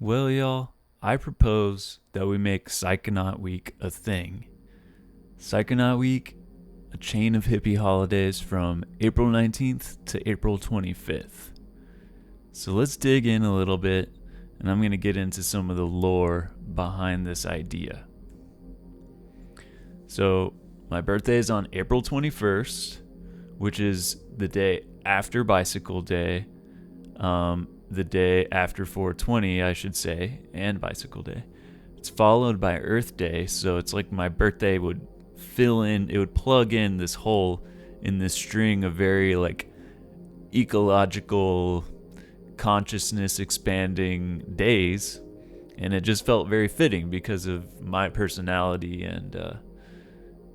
Well, y'all, I propose that we make Psychonaut Week a thing. Psychonaut Week, a chain of hippie holidays from April 19th to April 25th. So let's dig in a little bit, and I'm going to get into some of the lore behind this idea. So, my birthday is on April 21st, which is the day after Bicycle Day, the day after 420, I should say, and Bicycle Day. It's followed by Earth Day, so it's like my birthday would it would plug in this hole in this string of very like ecological consciousness expanding days, and it just felt very fitting because of my personality and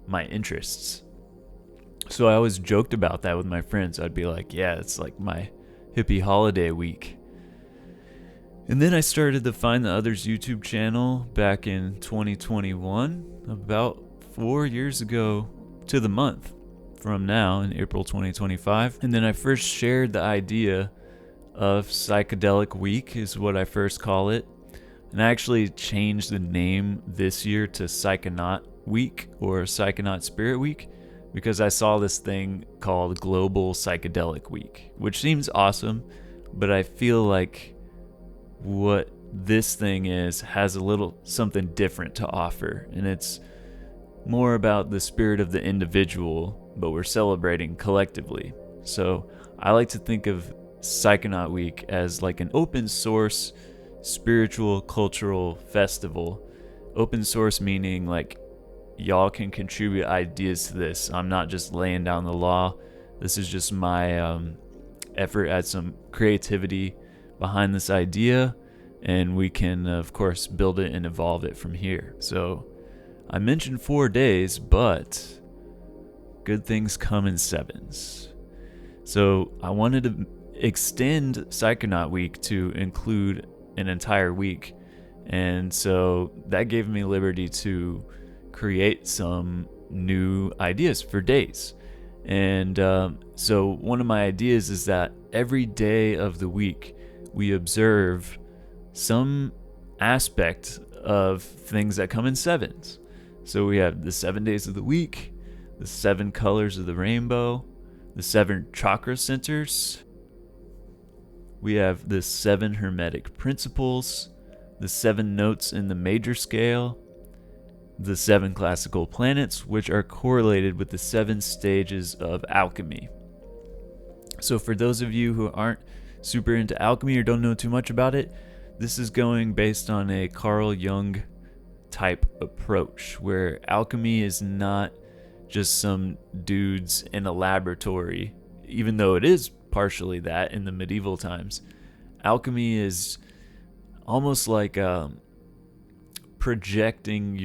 my interests. So I always joked about that with my friends. I'd be like, yeah, it's like my hippie holiday week. And then I started the Find the Others YouTube channel back in 2021, about 4 years ago to the month from now in April 2025. And then I first shared the idea of Psychedelic Week is what I first call it. And I actually changed the name this year to Psychonaut Week or Psychonaut Spirit Week because I saw this thing called Global Psychedelic Week, which seems awesome, but I feel like what this thing has a little something different to offer, and it's more about the spirit of the individual, but we're celebrating collectively. So I like to think of Psychonaut Week as like an open source spiritual cultural festival. Open source meaning like y'all can contribute ideas to this. I'm not just laying down the law. This is just my effort at some creativity behind this idea, and we can of course build it and evolve it from here. So I mentioned 4 days, but good things come in sevens. So I wanted to extend Psychonaut Week to include an entire week, and so that gave me liberty to create some new ideas for days. And so one of my ideas is that every day of the week we observe some aspect of things that come in sevens. So we have the 7 days of the week, the 7 colors of the rainbow, the 7 chakra centers. We have the 7 hermetic principles, the 7 notes in the major scale, the 7 classical planets, which are correlated with the 7 stages of alchemy. So for those of you who aren't super into alchemy or don't know too much about it, this is going based on a Carl Jung type approach, where alchemy is not just some dudes in a laboratory, even though it is partially that in the medieval times. Alchemy is almost like projecting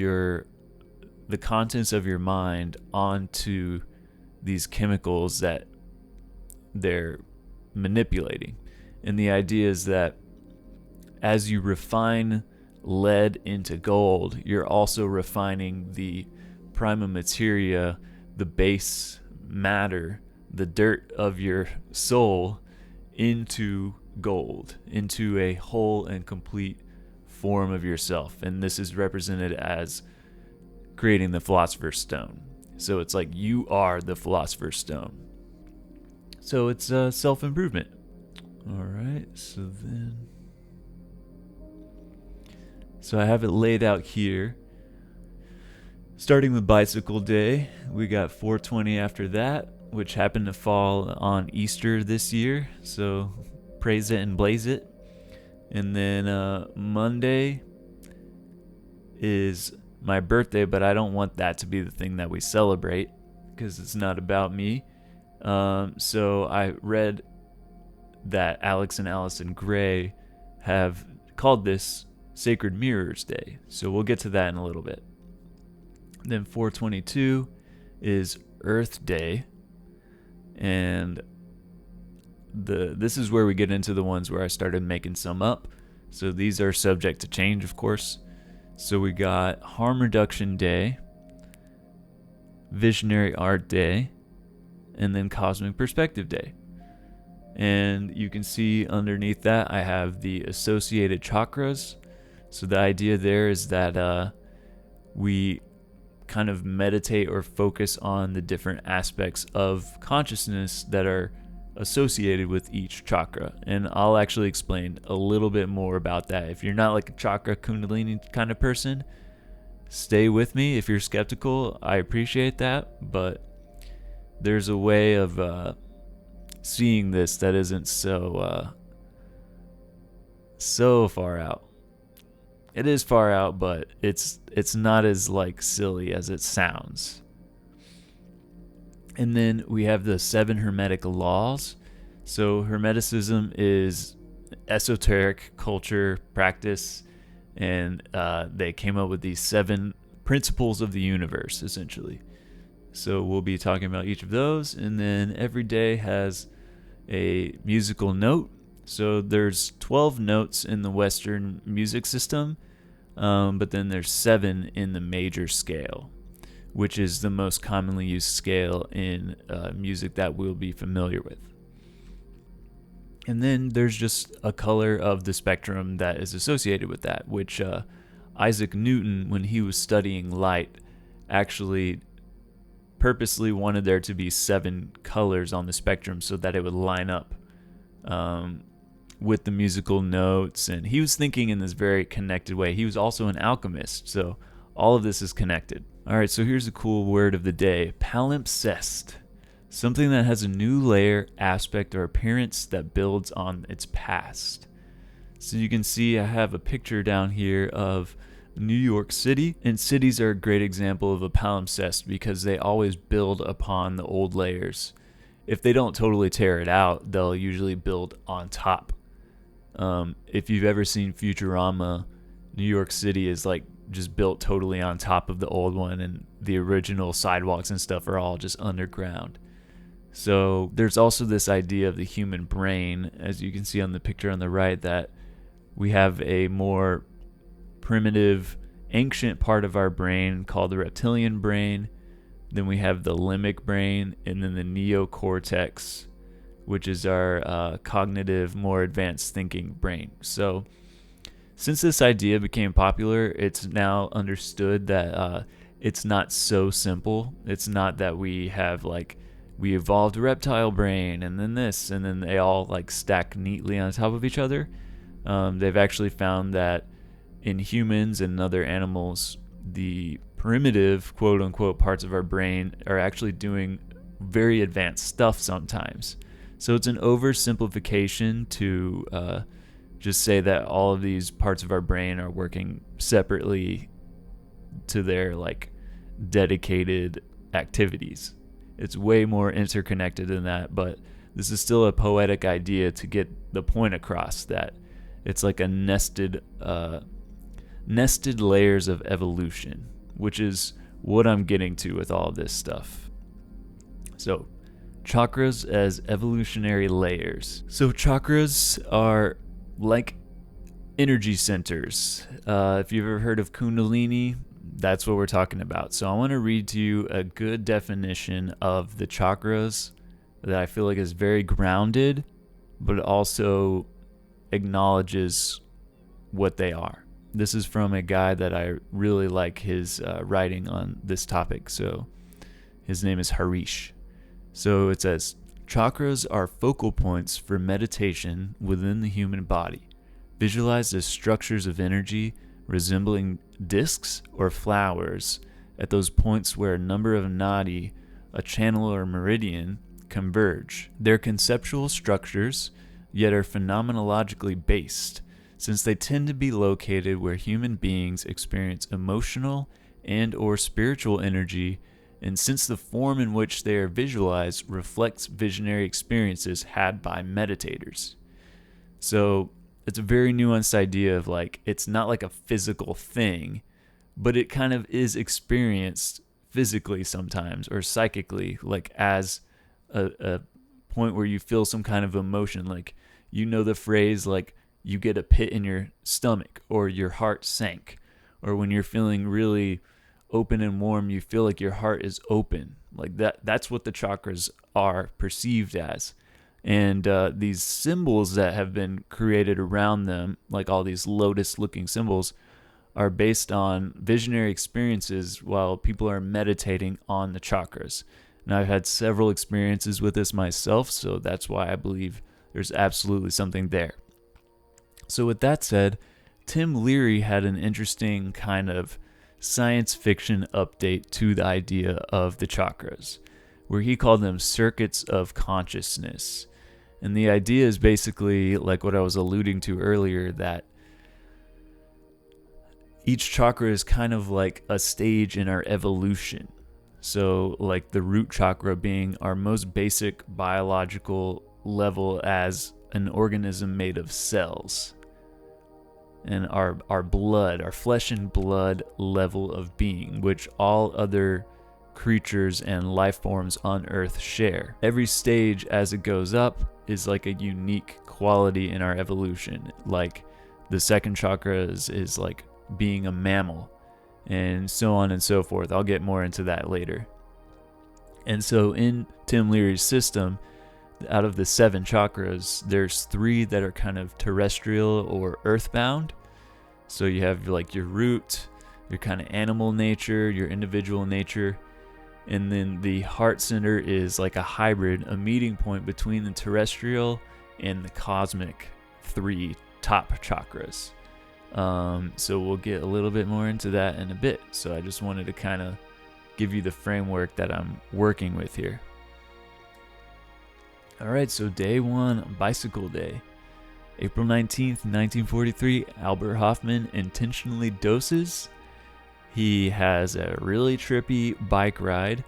the contents of your mind onto these chemicals that they're manipulating. And the idea is that as you refine lead into gold, you're also refining the prima materia, the base matter, the dirt of your soul, into gold, into a whole and complete form of yourself. And this is represented as creating the Philosopher's Stone. So it's like you are the Philosopher's Stone. So it's self-improvement. All right, so I have it laid out here. Starting with Bicycle Day, we got 420 after that, which happened to fall on Easter this year, so praise it and blaze it. And then Monday is my birthday, but I don't want that to be the thing that we celebrate because it's not about me. So I read that Alex and Allison Gray have called this Sacred Mirrors Day, so we'll get to that in a little bit. Then 422 is Earth Day, and this is where we get into the ones where I started making some up. So these are subject to change, of course. So we got Harm Reduction Day, Visionary Art Day, and then Cosmic Perspective Day. And you can see underneath that I have the associated chakras. So the idea there is that we kind of meditate or focus on the different aspects of consciousness that are associated with each chakra. And I'll actually explain a little bit more about that. If you're not like a chakra kundalini kind of person, stay with me. If you're skeptical, I appreciate that, but there's a way of seeing this that isn't so far out. It is far out, but it's not as like silly as it sounds. And then we have the 7 Hermetic laws. So Hermeticism is esoteric culture practice, and they came up with these 7 principles of the universe, essentially. So we'll be talking about each of those, and then every day has a musical note. So there's 12 notes in the Western music system, but then there's 7 in the major scale, which is the most commonly used scale in music that we'll be familiar with. And then there's just a color of the spectrum that is associated with that, which Isaac Newton, when he was studying light, actually purposely wanted there to be 7 colors on the spectrum so that it would line up with the musical notes. And he was thinking in this very connected way. He was also an alchemist, so all of this is connected. All right, so here's a cool word of the day: palimpsest. Something that has a new layer, aspect, or appearance that builds on its past. So you can see I have a picture down here of New York City, and cities are a great example of a palimpsest because they always build upon the old layers. If they don't totally tear it out, they'll usually build on top. If you've ever seen Futurama, New York City is like just built totally on top of the old one, and the original sidewalks and stuff are all just underground. So there's also this idea of the human brain, as you can see on the picture on the right, that we have a more primitive, ancient part of our brain called the reptilian brain. Then we have the limbic brain, and then the neocortex, which is our cognitive, more advanced thinking brain. So since this idea became popular, it's now understood that it's not so simple. It's not that we have like, we evolved a reptile brain and then this, and then they all like stack neatly on top of each other. They've actually found that in humans and other animals, the primitive, quote unquote, parts of our brain are actually doing very advanced stuff sometimes. So it's an oversimplification to just say that all of these parts of our brain are working separately to their like dedicated activities. It's way more interconnected than that, but this is still a poetic idea to get the point across that it's like a nested layers of evolution, which is what I'm getting to with all this stuff. So, chakras as evolutionary layers. So chakras are like energy centers. If you've ever heard of Kundalini, that's what we're talking about. So I want to read to you a good definition of the chakras that I feel like is very grounded, but also acknowledges what they are. This is from a guy that I really like his writing on this topic. So his name is Harish. So it says, chakras are focal points for meditation within the human body, visualized as structures of energy resembling discs or flowers at those points where a number of nadi, a channel or meridian, converge. They're conceptual structures, yet are phenomenologically based, since they tend to be located where human beings experience emotional and or spiritual energy, and since the form in which they are visualized reflects visionary experiences had by meditators. So it's a very nuanced idea of like, it's not like a physical thing, but it kind of is experienced physically sometimes or psychically, like as a point where you feel some kind of emotion. Like, you know, the phrase like you get a pit in your stomach or your heart sank, or when you're feeling really open and warm, you feel like your heart is open. Like that's what the chakras are perceived as. And these symbols that have been created around them, like all these lotus-looking symbols, are based on visionary experiences while people are meditating on the chakras. And I've had several experiences with this myself, so that's why I believe there's absolutely something there. So with that said, Tim Leary had an interesting kind of science fiction update to the idea of the chakras, where he called them circuits of consciousness. And the idea is basically like what I was alluding to earlier, that each chakra is kind of like a stage in our evolution. So like the root chakra being our most basic biological level as an organism made of cells. And our blood, our flesh and blood level of being, which all other creatures and life forms on Earth share. Every stage as it goes up is like a unique quality in our evolution. Like the second chakra is like being a mammal, and so on and so forth. I'll get more into that later. And so in Tim Leary's system, out of the 7 chakras, there's 3 that are kind of terrestrial or earthbound. So you have like your root, your kind of animal nature, your individual nature, and then the heart center is like a hybrid, a meeting point between the terrestrial and the cosmic 3 top chakras. So we'll get a little bit more into that in a bit. So I just wanted to kind of give you the framework that I'm working with here. All right, so day 1, bicycle day. April 19th, 1943, Albert Hoffman intentionally doses. He has a really trippy bike ride.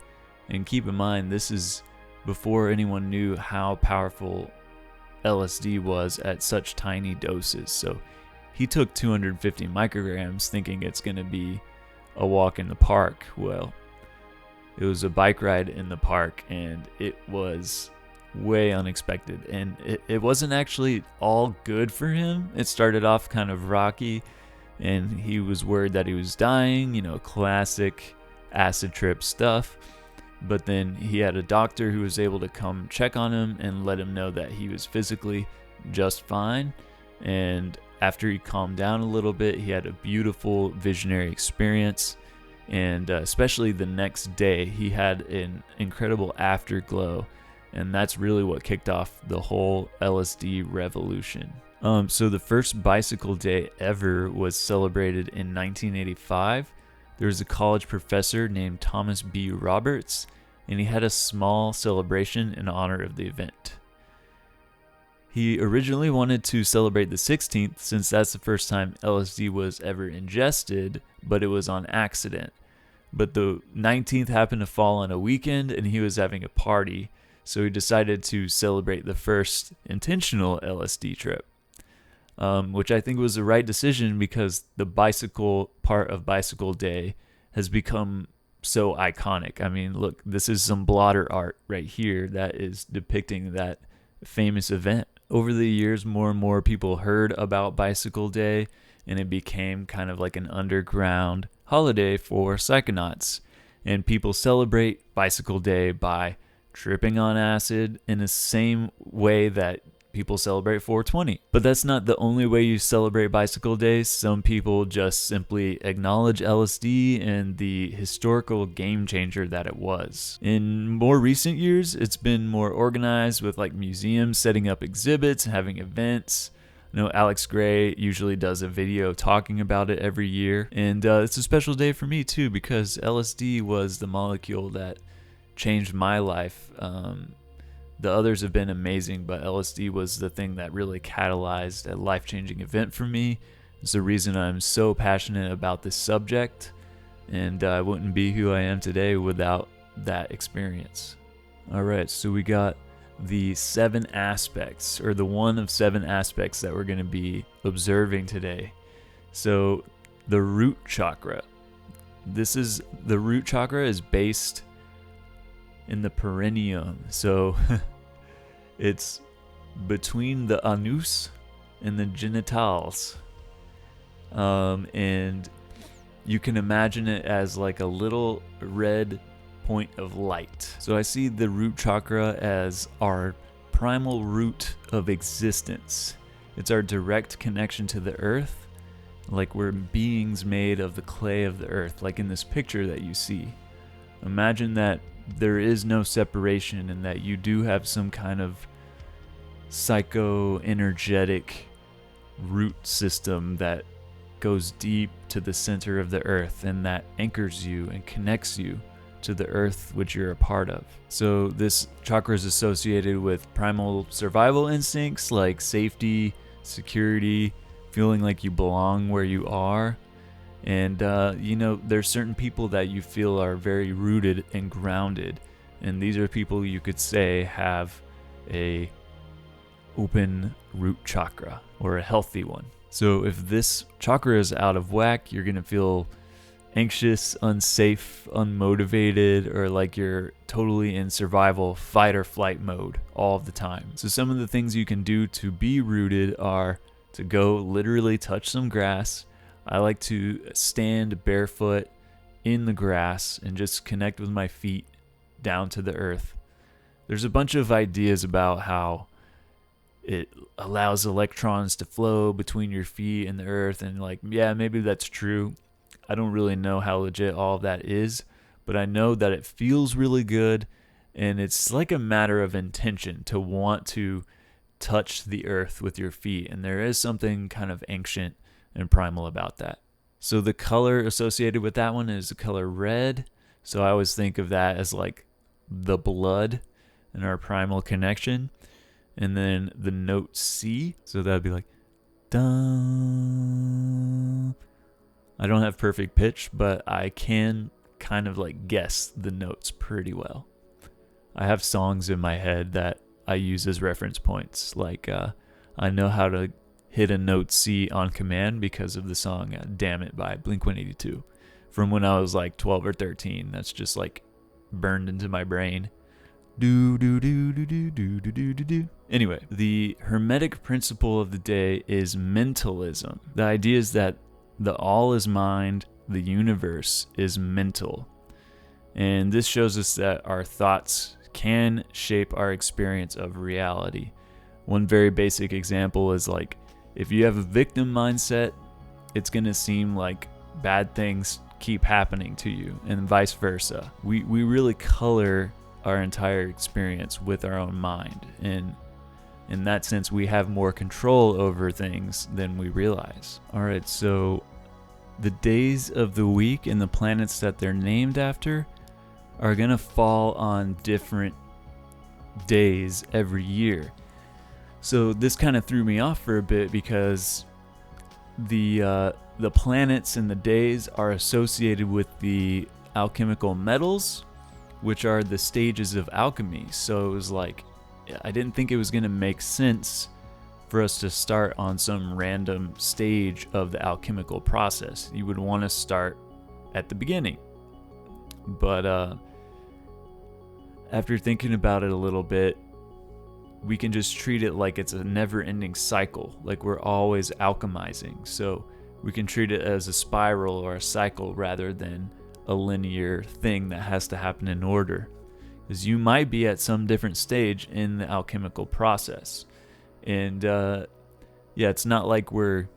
And keep in mind, this is before anyone knew how powerful LSD was at such tiny doses. So he took 250 micrograms thinking it's going to be a walk in the park. Well, it was a bike ride in the park, and it was way unexpected. And it wasn't actually all good for him. It started off kind of rocky, and he was worried that he was dying, classic acid trip stuff. But then he had a doctor who was able to come check on him and let him know that he was physically just fine. And after he calmed down a little bit, he had a beautiful visionary experience. And especially the next day, he had an incredible afterglow. And that's really what kicked off the whole LSD revolution. So the first bicycle day ever was celebrated in 1985. There was a college professor named Thomas B. Roberts, and he had a small celebration in honor of the event. He originally wanted to celebrate the 16th, since that's the first time LSD was ever ingested, but it was on accident. But the 19th happened to fall on a weekend, and he was having a party, so he decided to celebrate the first intentional LSD trip. Which I think was the right decision, because the bicycle part of Bicycle Day has become so iconic. I mean, look, this is some blotter art right here that is depicting that famous event. Over the years, more and more people heard about Bicycle Day, and it became kind of like an underground holiday for Psychonauts. And people celebrate Bicycle Day by tripping on acid in the same way that people celebrate 420. But that's not the only way you celebrate Bicycle Day. Some people just simply acknowledge LSD and the historical game changer that it was. In more recent years, it's been more organized, with like museums setting up exhibits, having events. Alex Gray usually does a video talking about it every year. And it's a special day for me too, because LSD was the molecule that changed my life. The others have been amazing, but LSD was the thing that really catalyzed a life-changing event for me. It's the reason I'm so passionate about this subject, and I wouldn't be who I am today without that experience. All right, so we got the 7 aspects, or the one of 7 aspects that we're going to be observing today. So the root chakra. The root chakra is based in the perineum. So it's between the anus and the genitals. And you can imagine it as like a little red point of light. So I see the root chakra as our primal root of existence. It's our direct connection to the earth, like we're beings made of the clay of the earth, like in this picture that you see. Imagine that there is no separation and that you do have some kind of psycho-energetic root system that goes deep to the center of the earth and that anchors you and connects you to the earth which you're a part of. So this chakra is associated with primal survival instincts like safety, security, feeling like you belong where you are. And there's certain people that you feel are very rooted and grounded, and these are people you could say have a open root chakra or a healthy one. So if this chakra is out of whack, you're gonna feel anxious, unsafe, unmotivated, or like you're totally in survival, fight or flight mode all of the time. So some of the things you can do to be rooted are to go literally touch some grass. I like to stand barefoot in the grass and just connect with my feet down to the earth. There's a bunch of ideas about how it allows electrons to flow between your feet and the earth, and maybe that's true. I don't really know how legit all of that is, but I know that it feels really good, and it's like a matter of intention to want to touch the earth with your feet, and there is something kind of ancient and primal about that. So the color associated with that one is the color red, so I always think of that as like the blood and our primal connection. And then the note C, so that'd be like dun. I don't have perfect pitch, but I can kind of like guess the notes pretty well. I have songs in my head that I use as reference points. I know how to hit a note C on command because of the song Damn It by Blink-182 from when I was like 12 or 13. That's just like burned into my brain. Do do do do do do do do do do. Anyway, the hermetic principle of the day is mentalism. The idea is that the all is mind, the universe is mental. And this shows us that our thoughts can shape our experience of reality. One very basic example is like, if you have a victim mindset, it's going to seem like bad things keep happening to you, and vice versa. We really color our entire experience with our own mind, and in that sense we have more control over things than we realize. Alright, so the days of the week and the planets that they're named after are gonna fall on different days every year. So this kind of threw me off for a bit because the planets and the days are associated with the alchemical metals, which are the stages of alchemy. So it was like, I didn't think it was going to make sense for us to start on some random stage of the alchemical process. You would want to start at the beginning. But after thinking about it a little bit, we can just treat it like it's a never-ending cycle, like we're always alchemizing. So we can treat it as a spiral or a cycle rather than a linear thing that has to happen in order, because you might be at some different stage in the alchemical process. And it's not like we're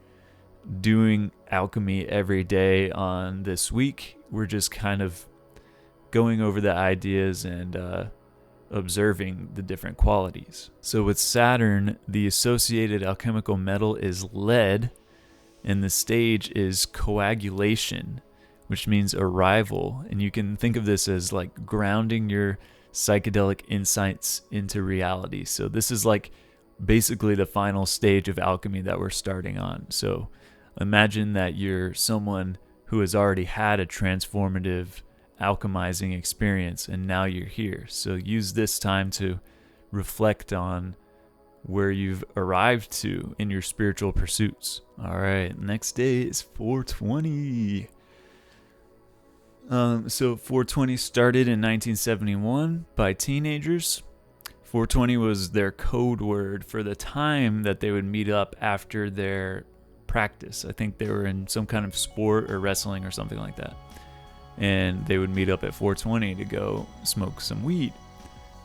doing alchemy every day on this week. We're just kind of going over the ideas and observing the different qualities. So with Saturn, the associated alchemical metal is lead, and the stage is coagulation, which means arrival. And you can think of this as like grounding your psychedelic insights into reality. So this is like basically the final stage of alchemy that we're starting on. So imagine that you're someone who has already had a transformative alchemizing experience, and now you're here. So use this time to reflect on where you've arrived to in your spiritual pursuits. All right, next day is 420. So 420 started in 1971 by teenagers. 420 was their code word for the time that they would meet up after their practice. I think they were in some kind of sport or wrestling or something like that. And they would meet up at 420 to go smoke some weed.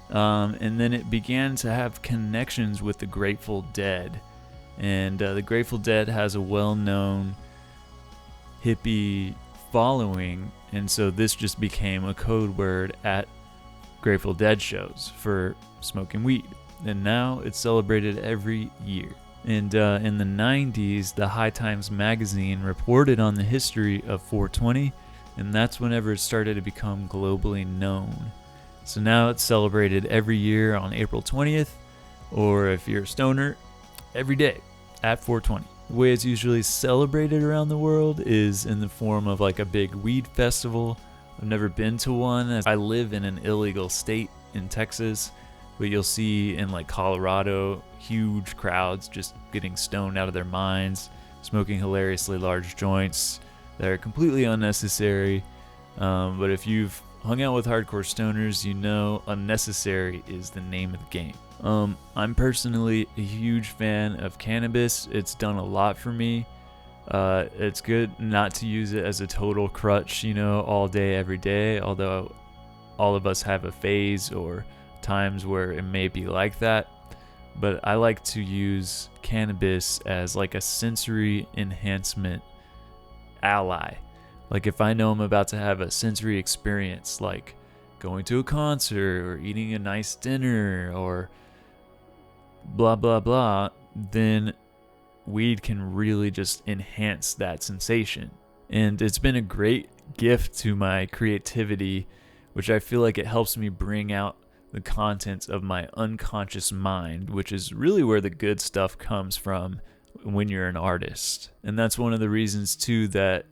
And then it began to have connections with the Grateful Dead. And the Grateful Dead has a well-known hippie following, and so this just became a code word at Grateful Dead shows for smoking weed. And now it's celebrated every year. And in the 90s, the High Times magazine reported on the history of 420, and that's whenever it started to become globally known. So now it's celebrated every year on April 20th, or if you're a stoner, every day at 420. The way it's usually celebrated around the world is in the form of like a big weed festival. I've never been to one, as I live in an illegal state in Texas, but you'll see in like Colorado huge crowds just getting stoned out of their minds, smoking hilariously large joints that are completely unnecessary. But if you've hung out with hardcore stoners, you know unnecessary is the name of the game. I'm personally a huge fan of cannabis. It's done a lot for me. It's good not to use it as a total crutch, all day, every day, although all of us have a phase or times where it may be like that. But I like to use cannabis as like a sensory enhancement ally. Like if I know I'm about to have a sensory experience, like going to a concert or eating a nice dinner or blah, blah, blah, then weed can really just enhance that sensation. And it's been a great gift to my creativity, which I feel like it helps me bring out the contents of my unconscious mind, which is really where the good stuff comes from when you're an artist. And that's one of the reasons too that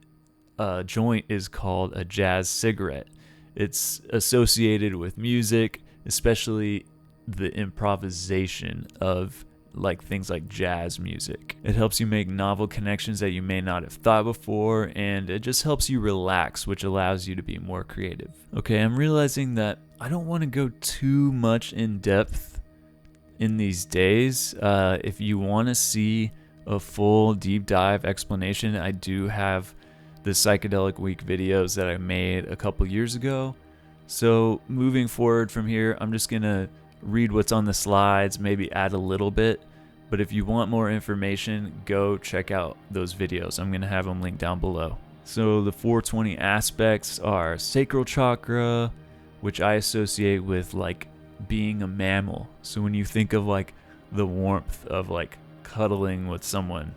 a joint is called a jazz cigarette. It's associated with music, especially the improvisation of like things like jazz music. It helps you make novel connections that you may not have thought before, and it just helps you relax, which allows you to be more creative. Okay, I'm realizing that I don't want to go too much in depth in these days. If you want to see a full deep dive explanation, I do have the Psychedelic Week videos that I made a couple years ago. So moving forward from here, I'm just gonna read what's on the slides, maybe add a little bit. But if you want more information, go check out those videos. I'm gonna have them linked down below. So the 420 aspects are sacral chakra, which I associate with like being a mammal. So when you think of like the warmth of like cuddling with someone,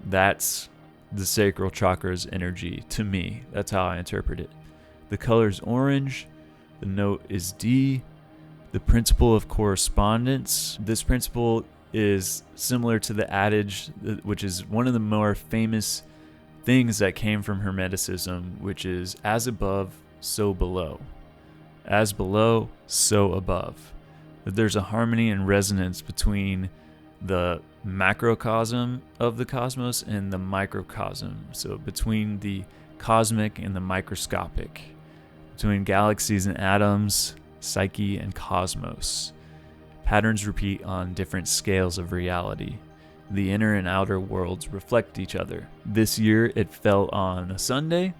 that's the sacral chakra's energy to me. That's how I interpret it. The color's orange. The note is D. The principle of correspondence. This principle is similar to the adage, which is one of the more famous things that came from Hermeticism, which is as above, so below. As below, so above. That there's a harmony and resonance between the macrocosm of the cosmos and the microcosm. So between the cosmic and the microscopic, between galaxies and atoms, psyche and cosmos. Patterns repeat on different scales of reality. The inner and outer worlds reflect each other. This year it fell on a Sunday,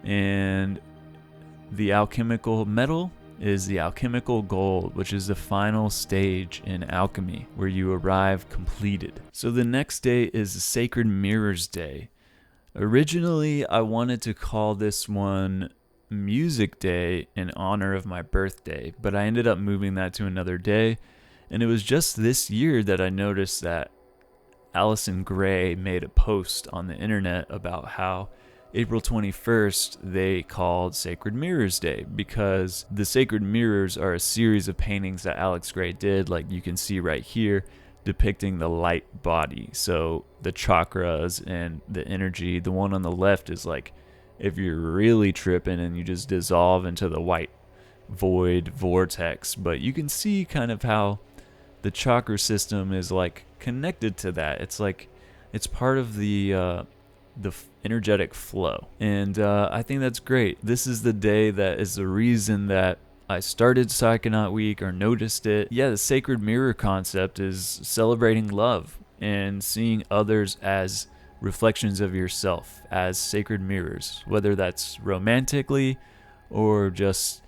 and the alchemical metal is the alchemical gold, which is the final stage in alchemy, where you arrive completed. So the next day is the Sacred Mirrors Day. Originally, I wanted to call this one Music Day in honor of my birthday, but I ended up moving that to another day. And it was just this year that I noticed that Allison Gray made a post on the internet about how April 21st they called Sacred Mirrors Day, because the sacred mirrors are a series of paintings that Alex Gray did, like you can see right here, depicting the light body. So the chakras and the energy. The one on the left is like if you're really tripping and you just dissolve into the white void vortex. But you can see kind of how the chakra system is like connected to that. It's like it's part of the energetic flow. And I think that's great. This is the day that is the reason that I started Psychonaut Week or noticed it. Yeah, the sacred mirror concept is celebrating love and seeing others as reflections of yourself, as sacred mirrors, whether that's romantically or just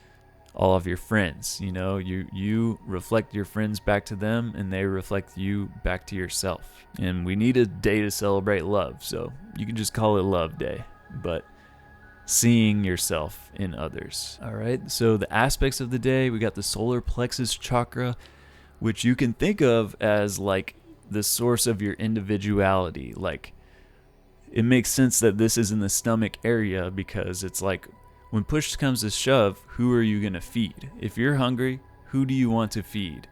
all of your friends. You know, you reflect your friends back to them, and they reflect you back to yourself. And we need a day to celebrate love, so you can just call it Love Day, but seeing yourself in others. All right, so the aspects of the day, we got the solar plexus chakra, which you can think of as like the source of your individuality. Like, it makes sense that this is in the stomach area, because it's like, when push comes to shove, who are you going to feed? If you're hungry, who do you want to feed?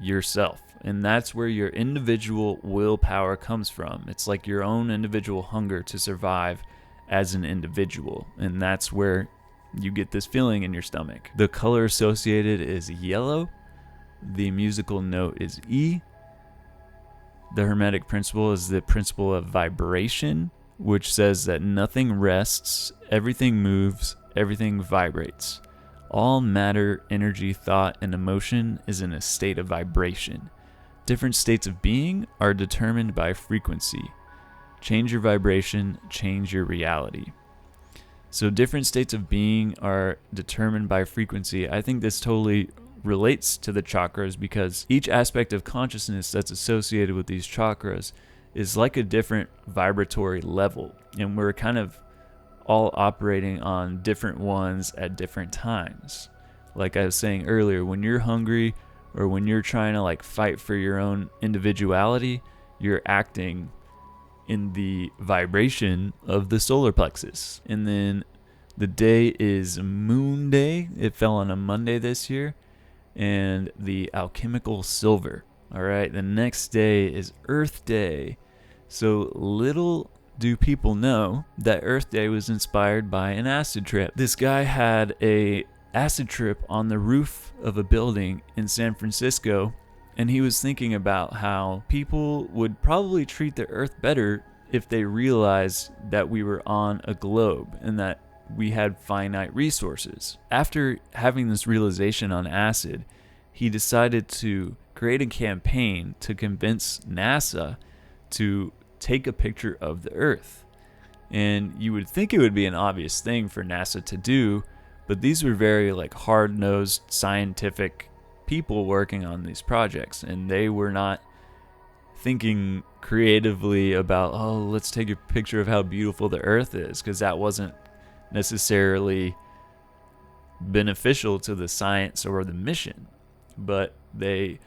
Yourself. And that's where your individual willpower comes from. It's like your own individual hunger to survive as an individual. And that's where you get this feeling in your stomach. The color associated is yellow. The musical note is E. The Hermetic principle is the principle of vibration, which says that nothing rests, everything moves, everything vibrates. All matter, energy, thought, and emotion is in a state of vibration. Different states of being are determined by frequency. Change your vibration, change your reality. So different states of being are determined by frequency. I think this totally relates to the chakras, because each aspect of consciousness that's associated with these chakras is like a different vibratory level, and we're kind of all operating on different ones at different times. Like I was saying earlier, when you're hungry or when you're trying to like fight for your own individuality, you're acting in the vibration of the solar plexus. And then the day is Moon Day. It fell on a Monday this year. And the alchemical silver. All right, the next day is Earth Day. So little do people know that Earth Day was inspired by an acid trip. This guy had a acid trip on the roof of a building in San Francisco, and he was thinking about how people would probably treat the Earth better if they realized that we were on a globe and that we had finite resources. After having this realization on acid, he decided to create a campaign to convince NASA to take a picture of the Earth. And you would think it would be an obvious thing for NASA to do, but these were very like hard-nosed scientific people working on these projects, and they were not thinking creatively about, oh, let's take a picture of how beautiful the Earth is, because that wasn't necessarily beneficial to the science or the mission. But they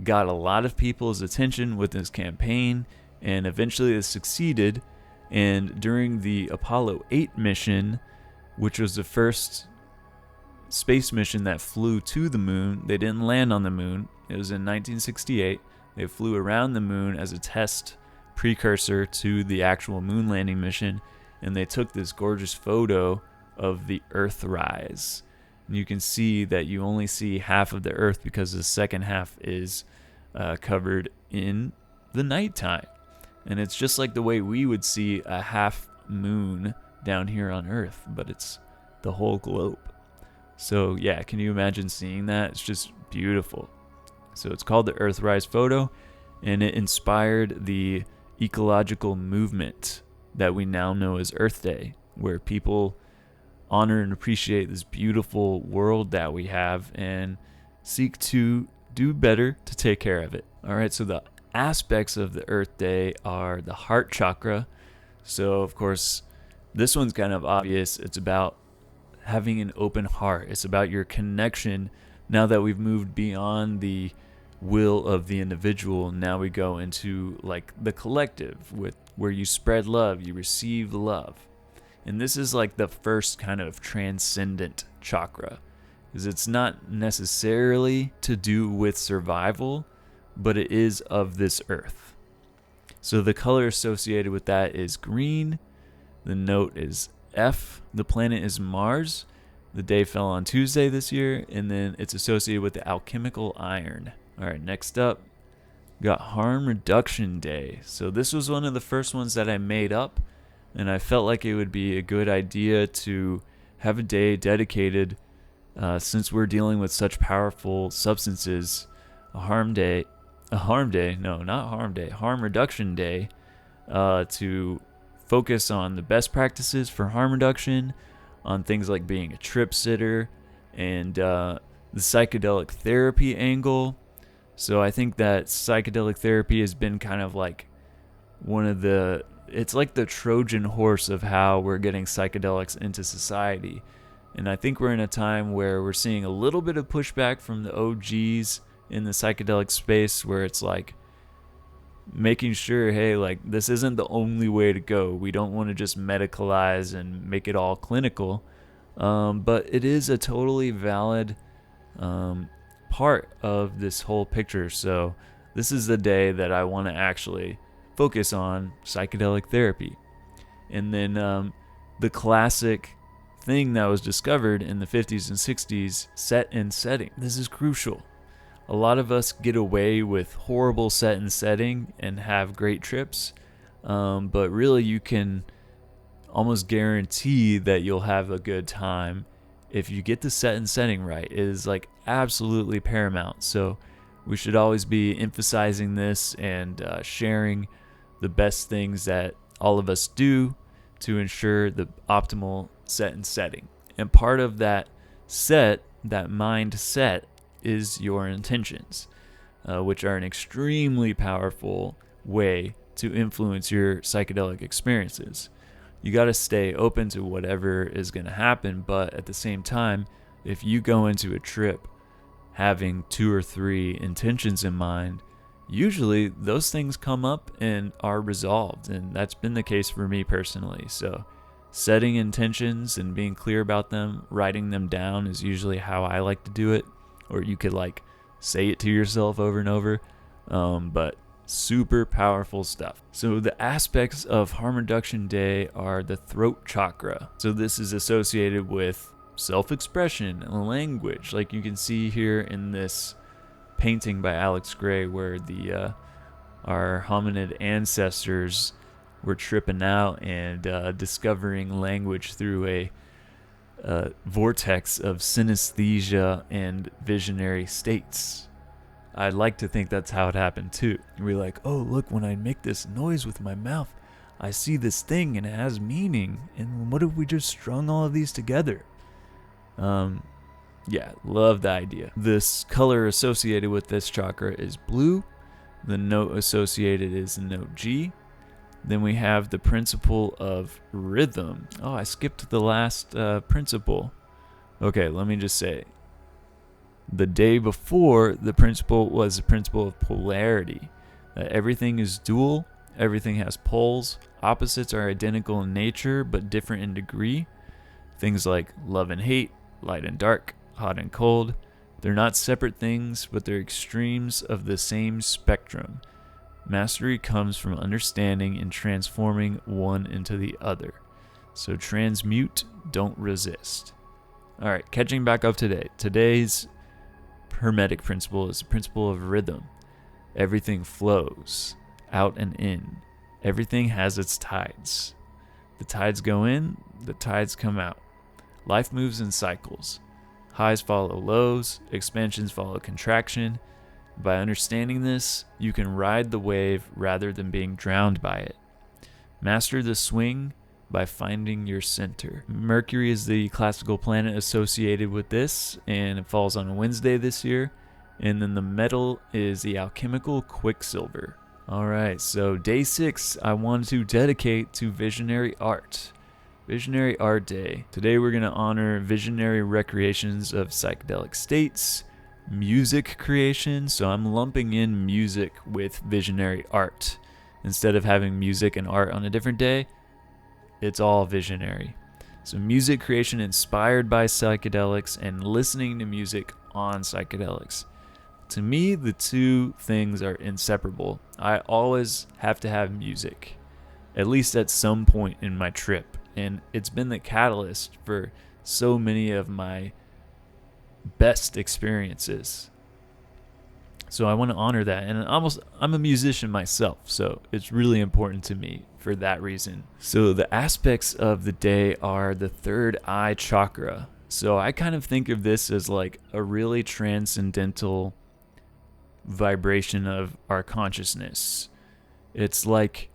got a lot of people's attention with this campaign, and eventually it succeeded. And during the Apollo 8 mission, which was the first space mission that flew to the moon, they didn't land on the moon. It was in 1968. They flew around the moon as a test precursor to the actual moon landing mission, and they took this gorgeous photo of the Earthrise. And you can see that you only see half of the Earth because the second half is covered in the nighttime. And it's just like the way we would see a half moon down here on Earth, but it's the whole globe. So yeah, can you imagine seeing that? It's just beautiful. So it's called the Earthrise photo, and it inspired the ecological movement that we now know as Earth Day, where people honor and appreciate this beautiful world that we have and seek to do better to take care of it. All right, so the aspects of the Earth Day are the heart chakra. So of course, this one's kind of obvious. It's about having an open heart. It's about your connection. Now that we've moved beyond the will of the individual, now we go into like the collective, with where you spread love, you receive love. And this is like the first kind of transcendent chakra, because it's not necessarily to do with survival, but it is of this earth. So the color associated with that is green. The note is F. The planet is Mars. The day fell on Tuesday this year, and then it's associated with the alchemical iron. All right, next up, got Harm Reduction Day. So this was one of the first ones that I made up, and I felt like it would be a good idea to have a day dedicated, since we're dealing with such powerful substances, Harm Reduction Day, to focus on the best practices for harm reduction, on things like being a trip sitter, and the psychedelic therapy angle. So I think that psychedelic therapy has been kind of like it's like the Trojan horse of how we're getting psychedelics into society. And I think we're in a time where we're seeing a little bit of pushback from the OGs in the psychedelic space, where it's like making sure, hey, like, this isn't the only way to go. We don't want to just medicalize and make it all clinical. But it is a totally valid part of this whole picture. So this is the day that I want to actually focus on psychedelic therapy. And then the classic thing that was discovered in the 50s and 60s, set and setting. This is crucial. A lot of us get away with horrible set and setting and have great trips, but really you can almost guarantee that you'll have a good time if you get the set and setting right. It is like absolutely paramount. So we should always be emphasizing this and sharing the best things that all of us do to ensure the optimal set and setting. And part of that mindset, is your intentions, which are an extremely powerful way to influence your psychedelic experiences. You got to stay open to whatever is going to happen, but at the same time, if you go into a trip having 2 or 3 intentions in mind, usually those things come up and are resolved, and that's been the case for me personally. So setting intentions and being clear about them, writing them down is usually how I like to do it, or you could like say it to yourself over and over, but super powerful stuff. So the aspects of harm reduction day are the throat chakra. So this is associated with self-expression and language, like you can see here in this painting by Alex Gray, where our hominid ancestors were tripping out and discovering language through a vortex of synesthesia and visionary states. I'd like to think that's how it happened too. We're like, oh, look, when I make this noise with my mouth, I see this thing and it has meaning. And what if we just strung all of these together? Yeah, love the idea. This color associated with this chakra is blue. The note associated is the note G. Then we have the principle of rhythm. Oh, I skipped the last principle. Okay, let me just say. The day before, the principle was the principle of polarity. That everything is dual, everything has poles, opposites are identical in nature but different in degree. Things like love and hate, light and dark, hot and cold. They're not separate things, but they're extremes of the same spectrum. Mastery comes from understanding and transforming one into the other. So transmute, don't resist. All right, catching back up today. Today's hermetic principle is the principle of rhythm. Everything flows out and in. Everything has its tides. The tides go in, the tides come out. Life moves in cycles. Highs follow lows, expansions follow contraction. By understanding this, you can ride the wave rather than being drowned by it. Master the swing by finding your center. Mercury is the classical planet associated with this, and it falls on Wednesday this year. And then the metal is the alchemical quicksilver. All right, so day 6, I want to dedicate to visionary art. Visionary Art Day. Today we're going to honor visionary recreations of psychedelic states, music creation. So I'm lumping in music with visionary art. Instead of having music and art on a different day, it's all visionary. So music creation inspired by psychedelics and listening to music on psychedelics. To me, the two things are inseparable. I always have to have music, at least at some point in my trip. And it's been the catalyst for so many of my best experiences. So I want to honor that. And I'm a musician myself, so it's really important to me for that reason. So the aspects of the day are the third eye chakra. So I kind of think of this as like a really transcendental vibration of our consciousness. It's like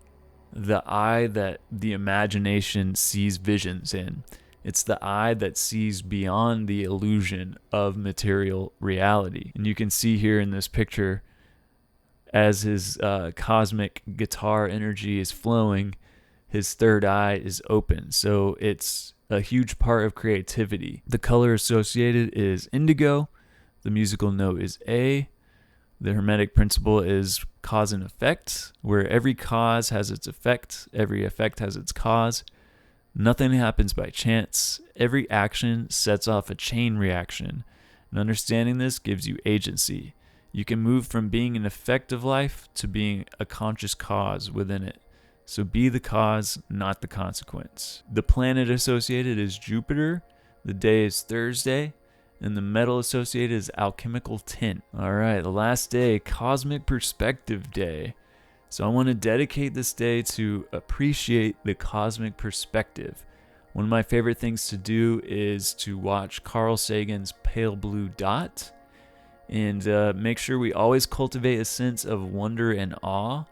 the eye that the imagination sees visions in. It's the eye that sees beyond the illusion of material reality. And you can see here in this picture, as his cosmic guitar energy is flowing, his third eye is open. So it's a huge part of creativity. The color associated is indigo. The musical note is A. The Hermetic principle is cause and effect, where every cause has its effect, every effect has its cause. Nothing happens by chance. Every action sets off a chain reaction. And understanding this gives you agency. You can move from being an effect of life to being a conscious cause within it. So be the cause, not the consequence. The planet associated is Jupiter. The day is Thursday. And the metal associated is alchemical tin. All right, the last day, Cosmic Perspective Day. So I want to dedicate this day to appreciate the cosmic perspective. One of my favorite things to do is to watch Carl Sagan's Pale Blue Dot and make sure we always cultivate a sense of wonder and awe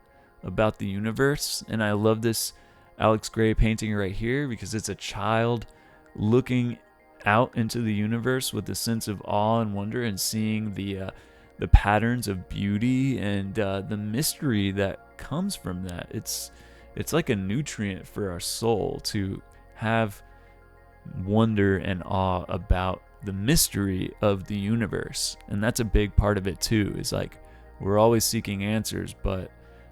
about the universe. And I love this Alex Gray painting right here because it's a child looking out into the universe with a sense of awe and wonder and seeing the patterns of beauty and the mystery that comes from that. It's like a nutrient for our soul to have wonder and awe about the mystery of the universe. And that's a big part of it too, is like we're always seeking answers, but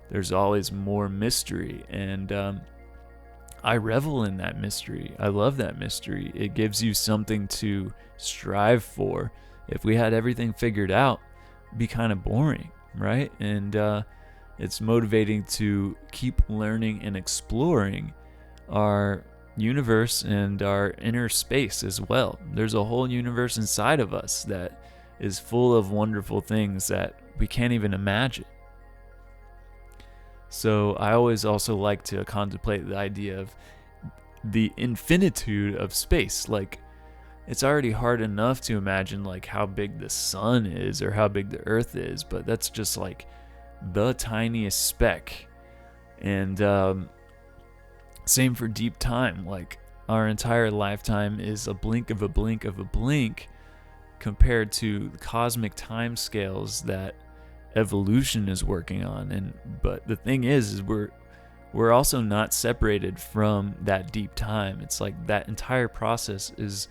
there's always more mystery. And I revel in that mystery. I love that mystery. It gives you something to strive for. If we had everything figured out, it'd be kind of boring, right? And it's motivating to keep learning and exploring our universe and our inner space as well. There's a whole universe inside of us that is full of wonderful things that we can't even imagine. So I always also like to contemplate the idea of the infinitude of space. Like, it's already hard enough to imagine like how big the sun is or how big the earth is, but that's just like the tiniest speck. And same for deep time. Like, our entire lifetime is a blink of a blink of a blink compared to the cosmic time scales that evolution is working on. But the thing is we're also not separated from that deep time. It's like that entire process is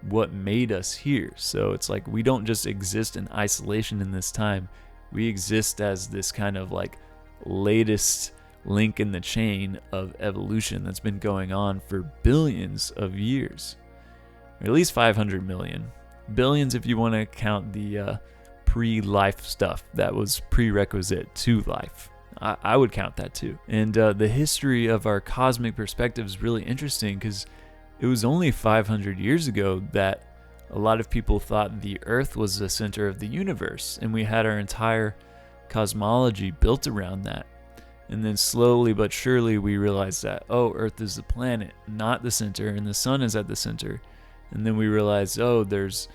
what made us here. So it's like we don't just exist in isolation in this time. We exist as this kind of like latest link in the chain of evolution that's been going on for billions of years, or at least 500 million. Billions if you want to count the pre-life stuff that was prerequisite to life. I would count that too. And the history of our cosmic perspective is really interesting because it was only 500 years ago that a lot of people thought the Earth was the center of the universe, and we had our entire cosmology built around that. And then slowly but surely we realized that, Earth is the planet, not the center, and the sun is at the center. And then we realized, there's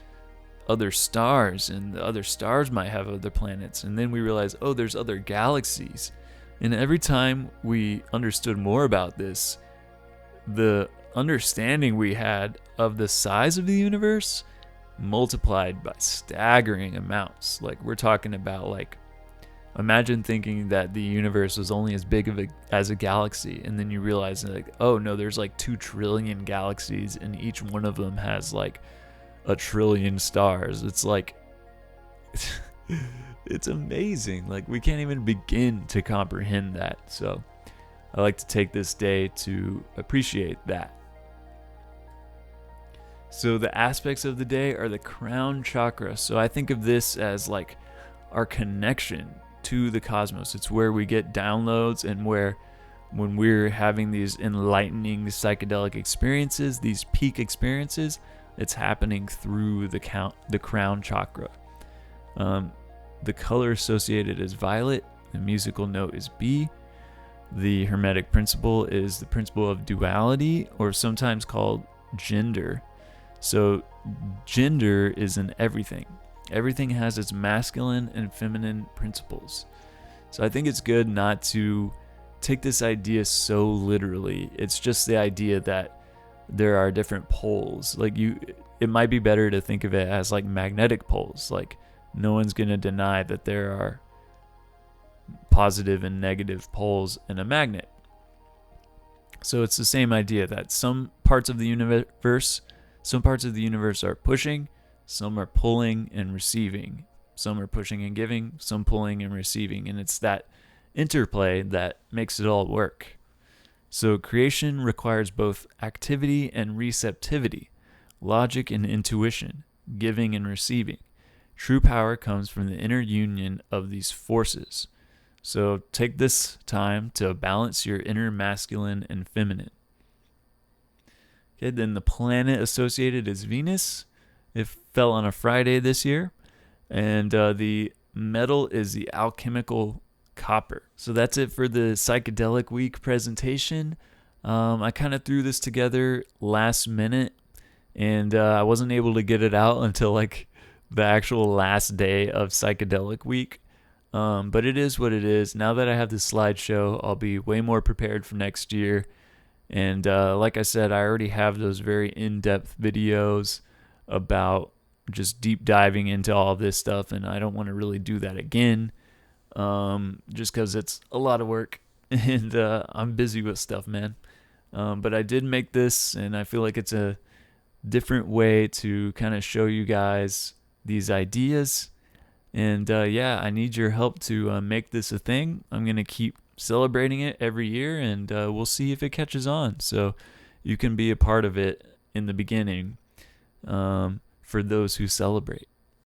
other stars, and the other stars might have other planets. And then we realized, there's other galaxies. And every time we understood more about this, the understanding we had of the size of the universe multiplied by staggering amounts. Like, we're talking about, like, imagine thinking that the universe was only as big as a galaxy, and then you realize, like, no, there's like 2 trillion galaxies, and each one of them has like 1 trillion stars. It's like it's amazing. Like, we can't even begin to comprehend that. So I like to take this day to appreciate that. So the aspects of the day are the crown chakra. So I think of this as like our connection to the cosmos. It's where we get downloads, and where when we're having these enlightening psychedelic experiences, these peak experiences, it's happening through the crown chakra. The color associated is violet. The musical note is B. The Hermetic principle is the principle of duality, or sometimes called gender. So gender is in everything. Everything has its masculine and feminine principles. So I think it's good not to take this idea so literally. It's just the idea that there are different poles. It might be better to think of it as like magnetic poles. Like, no one's going to deny that there are positive and negative poles in a magnet. So it's the same idea that some parts of the universe are pushing, some are pulling and receiving. Some are pushing and giving, some pulling and receiving. And it's that interplay that makes it all work. So creation requires both activity and receptivity, logic and intuition, giving and receiving. True power comes from the inner union of these forces. So take this time to balance your inner masculine and feminine. Okay, then the planet associated is Venus. It fell on a Friday this year. And the metal is the alchemical copper. So that's it for the Psychedelic Week presentation. I kind of threw this together last minute, and I wasn't able to get it out until like the actual last day of Psychedelic Week. But it is what it is. Now that I have this slideshow, I'll be way more prepared for next year. And like I said, I already have those very in-depth videos about just deep diving into all this stuff, and I don't want to really do that again, just because it's a lot of work, and I'm busy with stuff, man. But I did make this, and I feel like it's a different way to kind of show you guys these ideas. And I need your help to make this a thing. I'm going to keep celebrating it every year, and we'll see if it catches on. So you can be a part of it in the beginning, for those who celebrate.